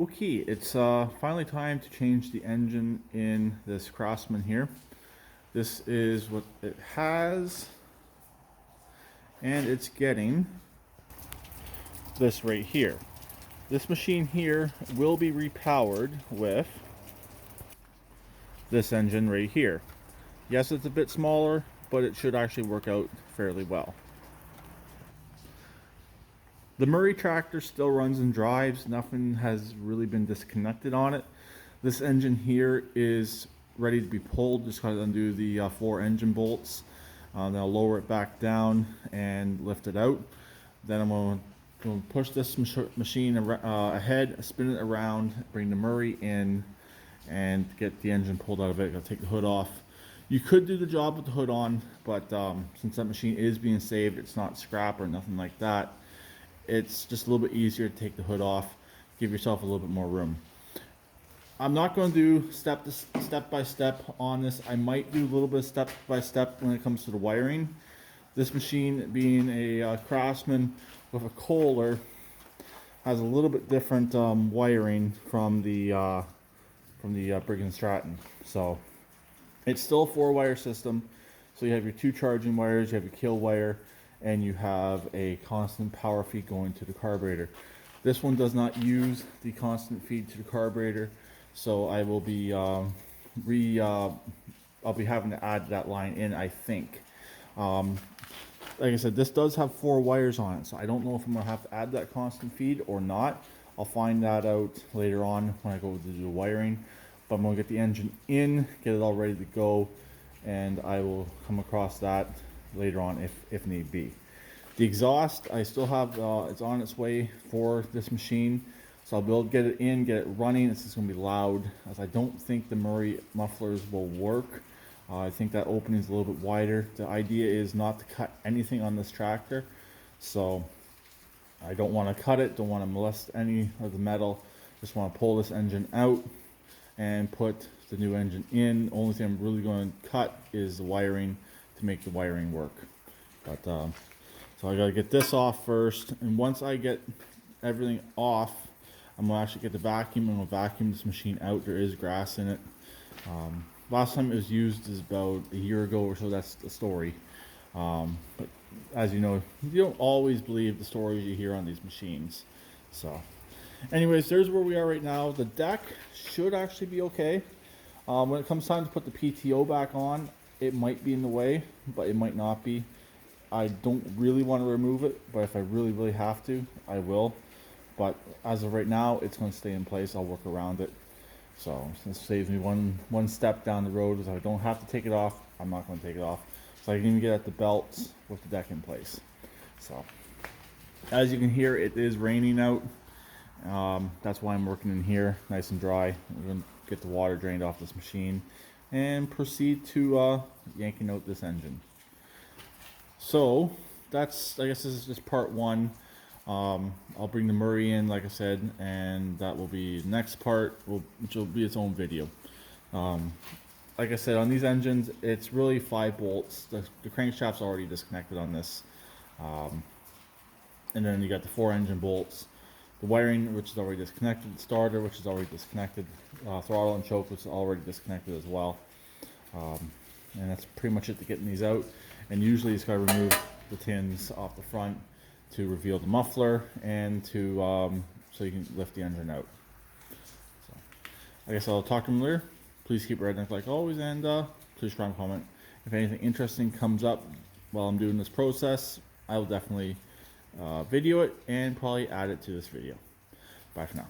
Okay, it's finally time to change the engine in this Craftsman here. This is what it has, and it's getting this right here. This machine here will be repowered with this engine right here. Yes, it's a bit smaller, but it should actually work out fairly well. The Murray tractor still runs and drives. Nothing has really been disconnected on it. This engine here is ready to be pulled. Just gotta undo the 4 engine bolts. Then I'll lower it back down and lift it out. Then I'm going to push this machine ahead, spin it around, bring the Murray in, and get the engine pulled out of it. I'll take the hood off. You could do the job with the hood on, but since that machine is being saved, it's not scrap or nothing like that. It's just a little bit easier to take the hood off, give yourself a little bit more room. I'm not going to do step by step on this. I might do a little bit of step by step when it comes to the wiring. This machine, being a Craftsman with a Kohler, has a little bit different wiring from the Briggs & Stratton. So it's still a 4-wire system. So you have your 2 charging wires, you have your kill wire, and you have a constant power feed going to the carburetor. This one does not use the constant feed to the carburetor, so I will be I'll be having to add that line in, I think. Like I said, this does have 4 wires on it, so I don't know if I'm gonna have to add that constant feed or not. I'll find that out later on when I go to do the wiring. But I'm gonna get the engine in, get it all ready to go, and I will come across that later on if need be. The exhaust, I still have, it's on its way for this machine. So I'll be able to get it in, get it running. It's just gonna be loud, as I don't think the Murray mufflers will work. I think that opening is a little bit wider. The idea is not to cut anything on this tractor. So I don't wanna cut it, don't wanna molest any of the metal. Just wanna pull this engine out and put the new engine in. The only thing I'm really going to cut is the wiring to make the wiring work. But so I got to get this off first, and once I get everything off, I'm gonna actually get the vacuum and I'm gonna vacuum this machine out. There is grass in it. Last time it was used is about a year ago or so. That's the story. But as you know, you don't always believe the stories you hear on these machines. So anyways, there's where we are right now. The deck should actually be okay. When it comes time to put the PTO back on, it might be in the way, but it might not be. I don't really want to remove it, but if I really have to, I will. But as of right now, it's going to stay in place. I'll work around it. So this saves me one step down the road. If I don't have to take it off, I'm not going to take it off. So I can even get at the belts with the deck in place. So as you can hear, it is raining out. That's why I'm working in here, nice and dry. I'm going to get the water drained off this machine and proceed to yanking out this engine. So that's, I guess this is just part 1. I'll bring the Murray in, like I said, and that will be the next part, which will be its own video. Like I said, on these engines, it's really 5 bolts. The crankshaft's already disconnected on this. And then you got the 4 engine bolts. The wiring, which is already disconnected, the starter, which is already disconnected, throttle and choke, which is already disconnected as well. And that's pretty much it to getting these out. And usually it's got to remove the tins off the front to reveal the muffler and to so you can lift the engine out. So I guess I'll talk to them later. Please keep redneck like always, and please subscribe and comment. If anything interesting comes up while I'm doing this process, I will definitely video it and probably add it to this video. Bye for now.